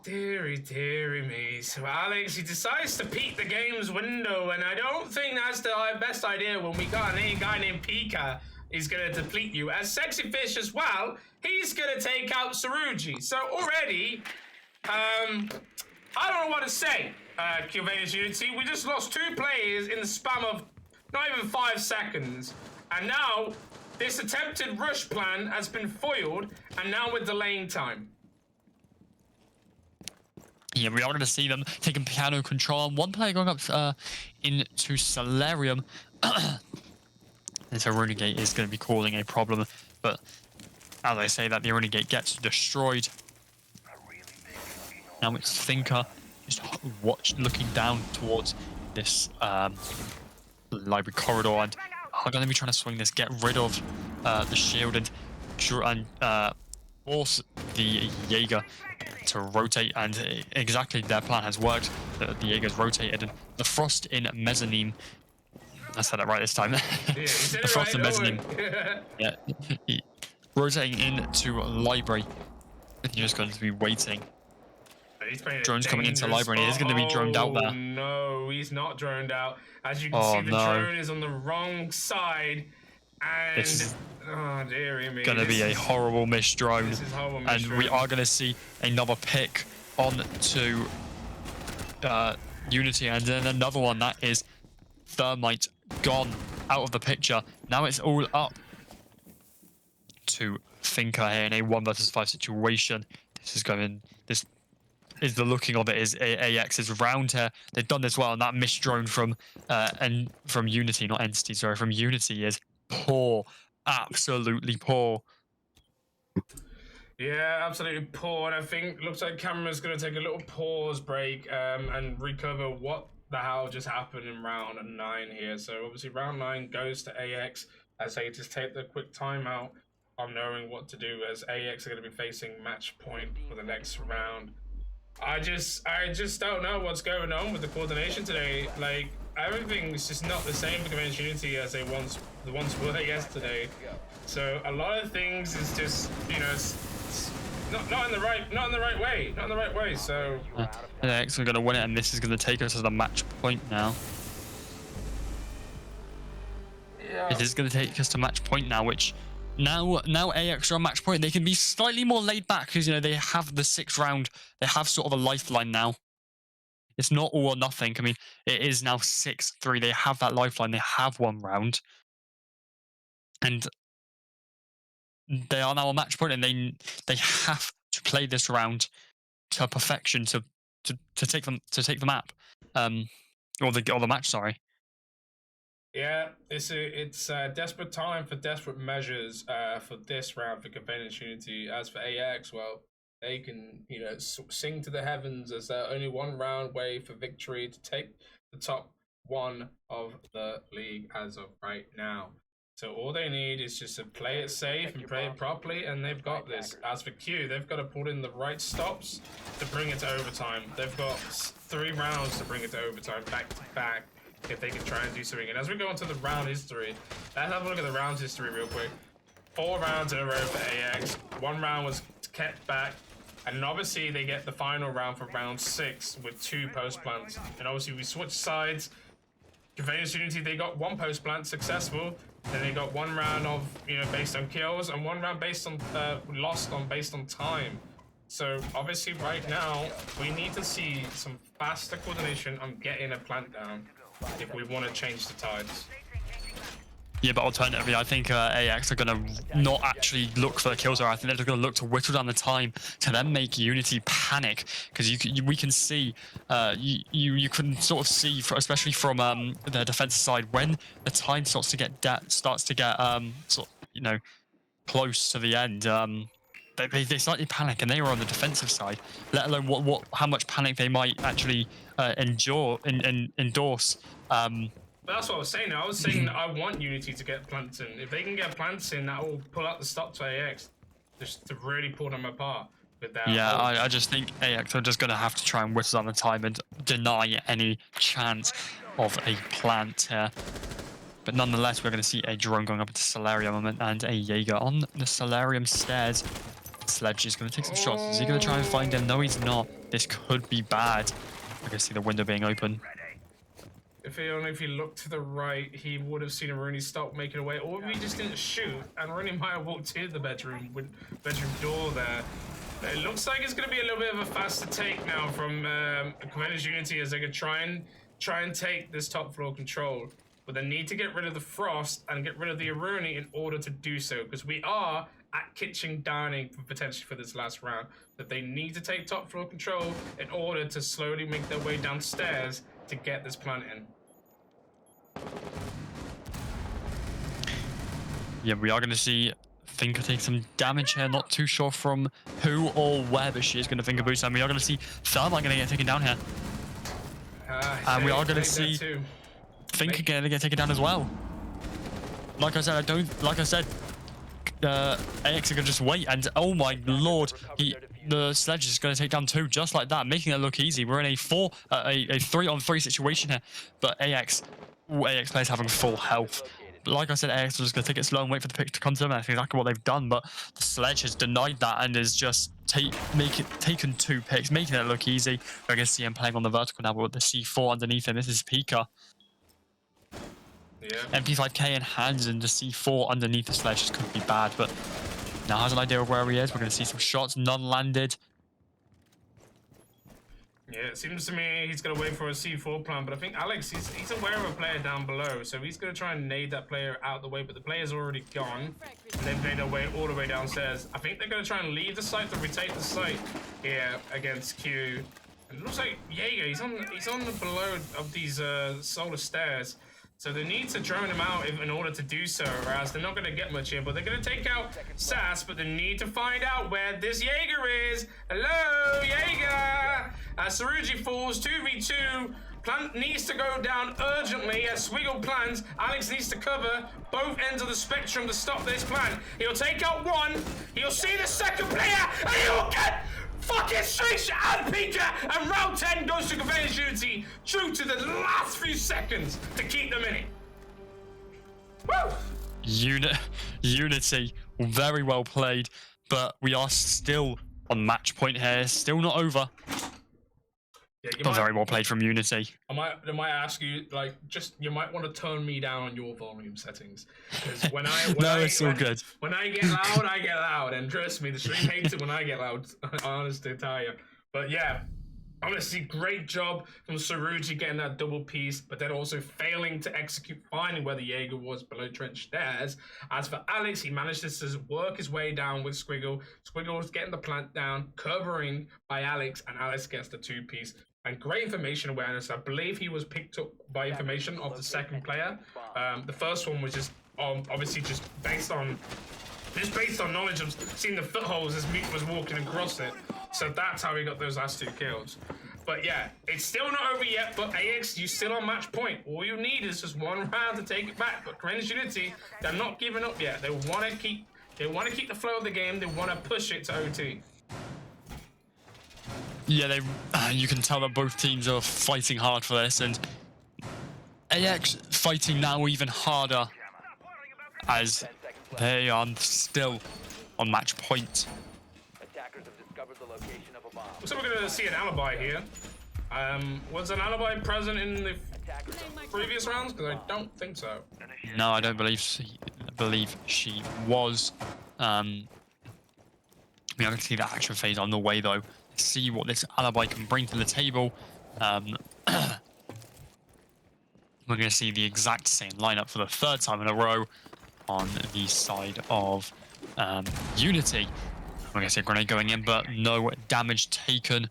Deary me. So Alex, he decides to peek the game's window, and I don't think that's the best idea when we got a guy named Pika is going to deplete you. As Sexy Fish as well, he's going to take out Saruji. So already, I don't know what to say, Convalesce Unity. We just lost 2 players in the span of not even 5 seconds. And now, this attempted rush plan has been foiled, and now we're delaying time. Yeah, we are going to see them taking piano control. One player going up into Solarium. And so Renegade is going to be causing a problem. But as I say that, the Renegade gets destroyed. Now it's Thinker just looking down towards this library corridor, and are going to be trying to swing this, get rid of the shield, and force the Jaeger to rotate, and exactly their plan has worked. The Jaeger's rotated, and the Frost in Mezzanine. I said it right this time. The Frost in Mezzanine. Yeah. Rotating into Library. You're just going to be waiting. Drone's coming into Library, and he is going to be droned out there. No, he's not droned out. As you can see, the drone is on the wrong side. And it's going to be a horrible miss drone. And we are going to see another pick on to Unity, and then another one that is Thermite gone out of the picture. Now it's all up to Thinker here in a 1 versus 5 situation. This is the looking of it is AX's round here. They've done this well, and that missed drone from Unity, not Entity, sorry, from Unity is poor, absolutely poor. Yeah, absolutely poor. And I think looks like Camera's going to take a little pause break and recover what the hell just happened in round 9 here. So obviously round 9 goes to AX as they just take the quick timeout on knowing what to do, as AX are going to be facing match point for the next round. I just don't know what's going on with the coordination today. Like, everything's just not the same for Convalesce Unity as they once were yesterday. So a lot of things is just, you know, it's not in the right way. So AX are gonna win it, and this is gonna take us to the match point now. yeah. It is gonna take us to match point now, which now AX are on match point. They can be slightly more laid back because, you know, they have the 6th round. They have sort of a lifeline now. It's not all or nothing. I mean, it is now 6-3. They have that lifeline. They have 1 round, and they are now on match point, and they have to play this round to perfection to take the map, or the match. Sorry. Yeah, it's a desperate time for desperate measures for this round for Convalesce Unity. As for AX, well, they can, you know, sing to the heavens as they're only 1 round away for victory to take the top 1 of the league as of right now. So all they need is just to play it safe and play it properly, and they've got this. As for Q, they've got to put in the right stops to bring it to overtime. They've got 3 rounds to bring it to overtime back to back if they can try and do something. And as we go into the round history, let's have a look at the rounds history real quick. 4 rounds in a row for AX. 1 round was kept back. And obviously they get the final round for round 6 with 2 post plants. And obviously we switched sides. Convalesce Unity, they got 1 post plant successful. Then they got 1 round of, you know, based on kills, and 1 round based on based on time. So obviously right now we need to see some faster coordination on getting a plant down if we want to change the tides. Yeah, but alternatively, I think AX are going to not actually look for the kills. I think they're going to look to whittle down the time to then make Unity panic, because we can see, you can sort of see, especially from the defensive side, when the time starts to get sort of, you know, close to the end. They slightly panic, and they were on the defensive side. Let alone how much panic they might actually endorse. That's what I was saying. I was saying that I want Unity to get plants in. If they can get plants in, that will pull out the stop to AX, just to really pull them apart. With that. Yeah, I just think AX are just going to have to try and whittle down the time and deny any chance of a plant here. But nonetheless, we're going to see a drone going up into Solarium and a Jaeger on the Solarium stairs. Sledge is going to take some shots. Is he going to try and find him? No, he's not. This could be bad. I can see the window being open. If he looked to the right, he would have seen Rooney stop making away, or if he just didn't shoot, and Rooney might have walked to the bedroom door there. But it looks like it's going to be a little bit of a faster take now from Convalesce Unity, as they can try and take this top floor control. But they need to get rid of the Frost and get rid of the Rooney in order to do so, because we are at kitchen dining potentially for this last round. That they need to take top floor control in order to slowly make their way downstairs to get this plant in. Yeah, we are going to see Finka take some damage here. Not too sure from who or where, but she is going to Finka boost, and we are going to see Thermite going to get taken down here. And we are going to see Finka going to get taken down as well. Like I said, AX are going to just wait, and oh my lord, the Sledge is going to take down 2 just like that, making it look easy. We're in a 3-on-3 situation here, but AX players having full health. But like I said, AX is just going to take it slow and wait for the pick to come to them. That's exactly what they've done, but the Sledge has denied that and is just taken 2 picks, making it look easy. We're going to see him playing on the vertical now with the C4 underneath him. This is Pika. Yeah. MP5K in hands, and the C4 underneath the Sledge. This could be bad, but now has an idea of where he is. We're going to see some shots, none landed. Yeah, it seems to me he's going to wait for a C4 plan, but I think Alex, he's aware of a player down below, so he's going to try and nade that player out the way, but the player's already gone, and they've made their way all the way downstairs. I think they're going to try and leave the site to retake the site here against Q. And it looks like Jaeger, he's on the below of these solar stairs. So they need to drone him out in order to do so, whereas they're not going to get much in. But they're going to take out Sass, but they need to find out where this Jaeger is. Hello, Jaeger! Saruji falls, 2v2. Plant needs to go down urgently as Swiggle plans. Alex needs to cover both ends of the spectrum to stop this plan. He'll take out 1. He'll see the second player, and he'll get fucking streaks and Pika, and round 10 goes to Convalesce Unity due to the last few seconds to keep them in it. Woo! Unity, very well played, but we are still on match point here, still not over. Yeah, but very well played from Unity. I might ask you, like, you might want to turn me down on your volume settings, because it's all good. When I get loud, and trust me, the stream hates it when I get loud. Honestly, tell you. But yeah, honestly, great job from Saruji getting that double piece, but then also failing to execute, finding where the Jaeger was below trench stairs. As for Alex, he managed to work his way down with Squiggle. Squiggle was getting the plant down, covering by Alex, and Alex gets the 2-piece. And great information awareness. I believe he was picked up by information of the second player. The first one was just obviously just based on knowledge of seeing the footholds as Meek was walking across it. So that's how he got those last 2 kills. But yeah, it's still not over yet. But AX, you still on match point. All you need is just one round to take it back. But Convalesce Unity, they're not giving up yet. They want to keep the flow of the game. They want to push it to OT. Yeah, you can tell that both teams are fighting hard for this, and AX fighting now even harder as they are still on match point. So we're going to see an alibi here. Was an alibi present in the previous rounds? Because I don't think so. No, I don't believe she was. We are going to see the action phase on the way, though. See what this alibi can bring to the table. We're going to see the exact same lineup for the 3rd time in a row on the side of Unity. We're going to see a grenade going in, but no damage taken.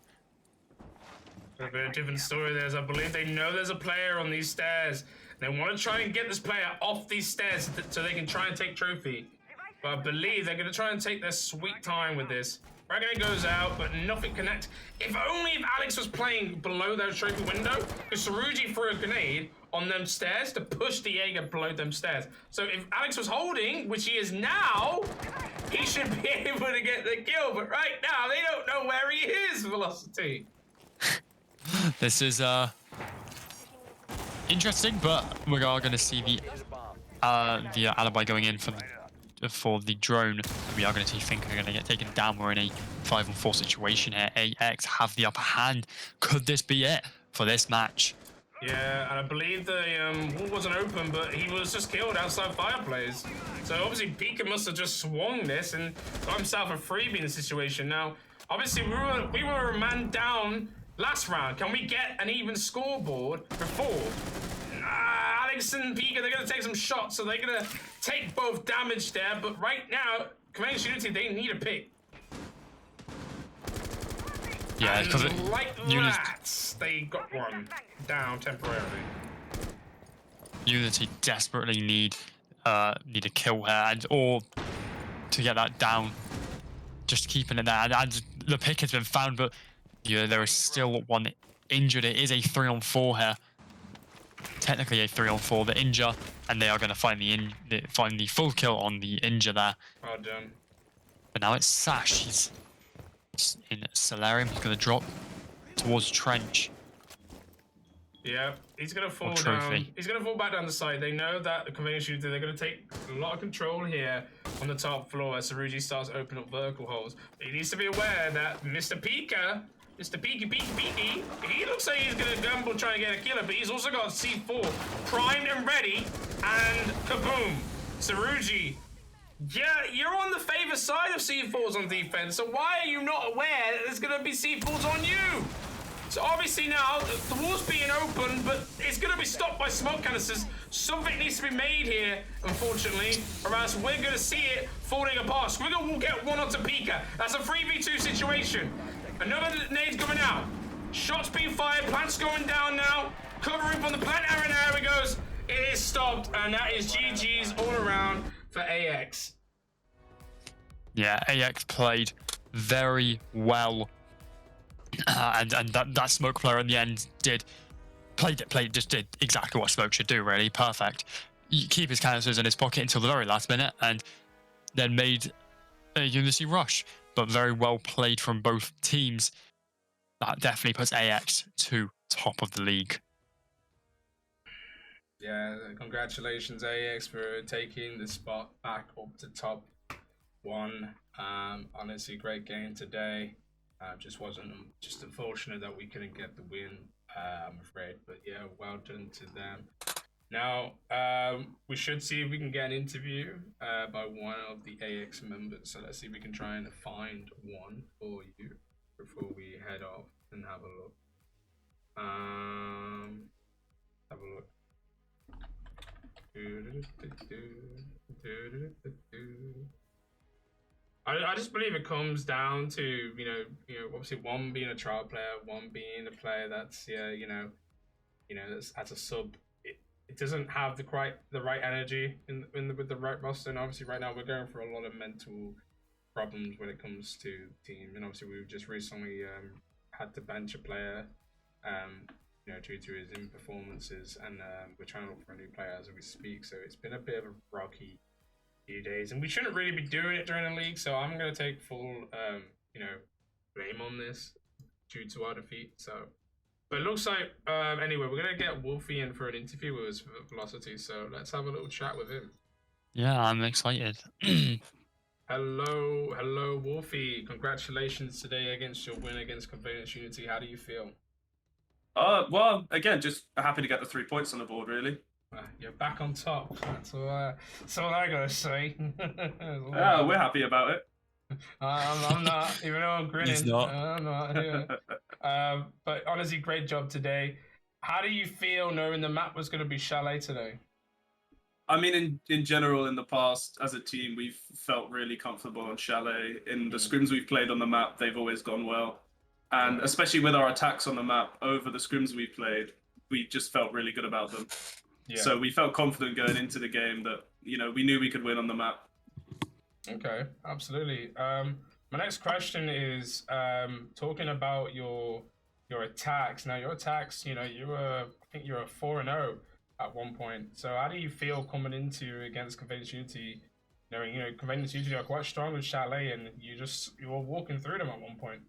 A bit of a different story there, as I believe they know there's a player on these stairs. They want to try and get this player off these stairs so they can try and take trophy. But I believe they're going to try and take their sweet time with this. Grenade goes out, but nothing connects. If Alex was playing below their trophy window, because Saruji threw a grenade on them stairs to push the Jaeger below them stairs. So if Alex was holding, which he is now, he should be able to get the kill. But right now, they don't know where he is, Velocity. This is interesting, but we are going to see the alibi going in for the drone. We are going to see Finker going to get taken down. We're in a 5-on-4 situation here. AX have the upper hand. Could this be it for this match? Yeah, and I believe the wall wasn't open, but he was just killed outside fireplace. So obviously Pika must have just swung this and got himself a freebie in the situation. Now, obviously we were a man down last round. Can we get an even scoreboard before? Alex and Pika, they're going to take some shots, so they're going to take both damage there. But right now, Convalesce Unity, they need a pick. Yeah, because like that, they got one down temporarily. Unity desperately need a kill here, or to get that down. Just keeping it there, and the pick has been found, but yeah, there is still one injured. It is a 3-on-4 here. Technically a 3-on-4. The injure, and they are going to find the full kill on the injure there. Oh, done. But now it's Sash. He's in Solarium. He's going to drop towards Trench. Yeah, he's going to fall down. He's going to fall back down the side. They know that the Convalesce Unity, they're going to take a lot of control here on the top floor as Saruji starts opening up vertical holes. But he needs to be aware that Mr. Pika, he looks like he's going to gamble trying to get a killer, but he's also got C4 primed and ready, and kaboom. Saruji, yeah, you're on the favor side of C4s on defense, so why are you not aware that there's going to be C4s on you? So obviously now, the wall's being open, but it's going to be stopped by smoke canisters. Something needs to be made here, unfortunately, or else we're going to see it falling apart. Squiggle will get one onto Pika. That's a 3v2 situation. Another nade's coming out. Shots being fired, plant's going down now. Covering from the plant area, there he goes. It is stopped, and that is GG's all around for AX. Yeah, AX played very well. And that smoke player in the end just did exactly what smoke should do, really. Perfect. You keep his canisters in his pocket until the very last minute, and then made a Unity rush. but very well played from both teams. That definitely puts AX to top of the league. Yeah, congratulations AX for taking the spot back up to top 1. Honestly, great game today. Just unfortunate that we couldn't get the win, I'm afraid. But yeah, well done to them. Now, we should see if we can get an interview by one of the AX members. So let's see if we can try and find one for you before we head off and have a look. Have a look. I just believe it comes down to you know obviously one being a trial player, one being a player that's that's as a sub. It doesn't have the right energy with the right roster, and obviously right now we're going through a lot of mental problems when it comes to team, and obviously we've just recently had to bench a player due to his performances, and we're trying to look for a new player as we speak. So it's been a bit of a rocky few days, and we shouldn't really be doing it during the league. So I'm going to take full blame on this due to our defeat. So, but it looks like anyway, we're going to get Wolfie in for an interview with us for Velocity. So let's have a little chat with him. Yeah, I'm excited. Hello, Wolfie. Congratulations today against your win against Convalesce Unity. How do you feel? Well, again, just happy to get the 3 points on the board, really. You're back on top. That's all I gotta say. Yeah, we're happy about it. I'm not, even though I'm grinning. He's not. I'm not. Yeah. But honestly, great job today. How do you feel knowing the map was going to be Chalet today? I mean, in general, in the past, as a team, we've felt really comfortable on Chalet. In the scrims we've played on the map, they've always gone well. And especially with our attacks on the map over the scrims we played, we just felt really good about them. Yeah. So we felt confident going into the game that, we knew we could win on the map. Okay, absolutely. My next question is talking about your attacks. Now, your attacks, I think you were 4-0 at one point. So how do you feel coming into against Convalesce Unity, knowing, Convalesce Unity are quite strong with Chalet, and you were walking through them at one point?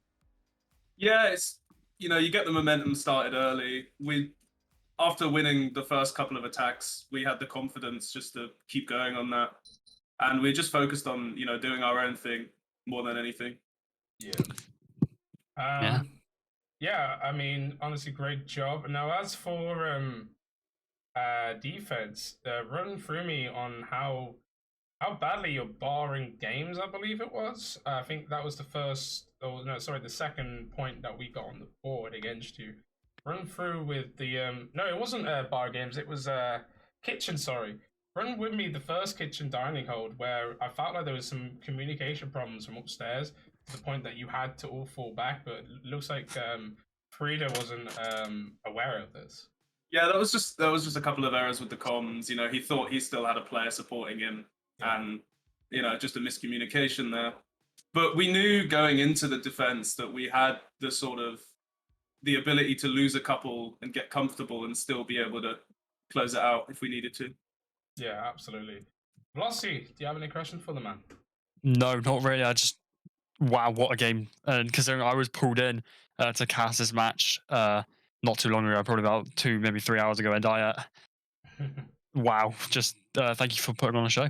Yeah, it's you get the momentum started early. After winning the first couple of attacks, we had the confidence just to keep going on that, and we just focused on doing our own thing more than anything. Yeah. Yeah. I mean, honestly, great job. Now, as for defense, run through me on how badly you're barring games, I believe it was. I think that was the second point that we got on the board against you. Run through with the no, it wasn't bar games. It was kitchen. Sorry, run with me the first kitchen dining hold where I felt like there was some communication problems from upstairs to the point that you had to all fall back. But it looks like Frida wasn't aware of this. Yeah, there was just a couple of errors with the comms. He thought he still had a player supporting him, and just a miscommunication there. But we knew going into the defense that we had the ability to lose a couple and get comfortable and still be able to close it out if we needed to. Yeah, absolutely. Velocity, do you have any questions for the man? No, not really. Wow, what a game. And considering I was pulled in to cast this match not too long ago, probably about 2, maybe 3 hours ago, and wow, just thank you for putting on a show.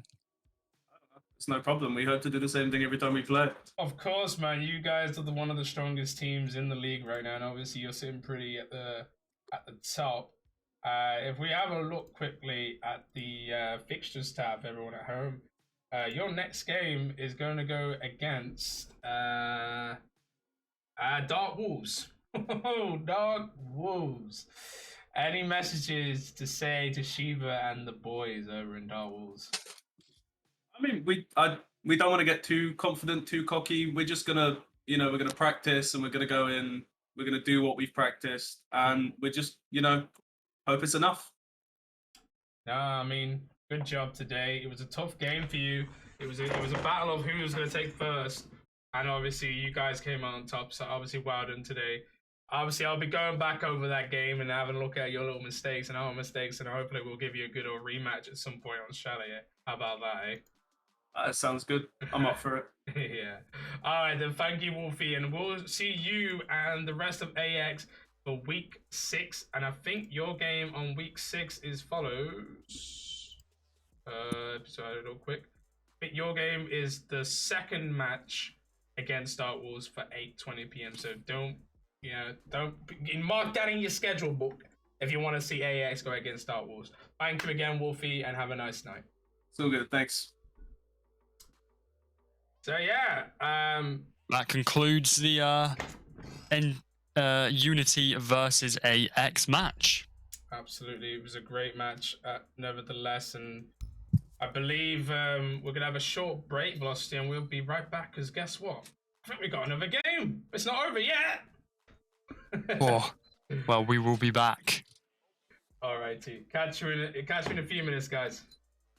It's no problem. We hope to do the same thing every time we play. Of course, man. You guys are one of the strongest teams in the league right now, and obviously you're sitting pretty at the top. If we have a look quickly at the fixtures tab, everyone at home, your next game is going to go against Dark Wolves. Dark Wolves. Any messages to say to Shiva and the boys over in Dark Wolves? I mean, we don't want to get too confident, too cocky. We're just gonna, we're gonna practice, and we're gonna go in. We're gonna do what we've practiced, and we're just, hope it's enough. No, I mean, good job today. It was a tough game for you. It was a battle of who was gonna take first, and obviously you guys came out on top. So obviously, well done today. Obviously, I'll be going back over that game and having a look at your little mistakes and our mistakes, and hopefully we'll give you a good old rematch at some point on Chalet. How about that, eh? Sounds good. I'm up for it. Yeah. All right, then. Thank you, Wolfie, and we'll see you and the rest of AX for week 6. And I think your game on week 6 is follows. Sorry, real quick. I think your game is the second match against Star Wars for 8:20 p.m. So don't mark that in your schedule book if you want to see AX go against Star Wars. Thank you again, Wolfie, and have a nice night. So good, thanks. So yeah, that concludes the Unity versus AX match. Absolutely, it was a great match, nevertheless, and I believe we're gonna have a short break, Velocity, and we'll be right back. Cause guess what? I think we got another game. It's not over yet. Oh, well, we will be back. Alrighty, catch you in a few minutes, guys.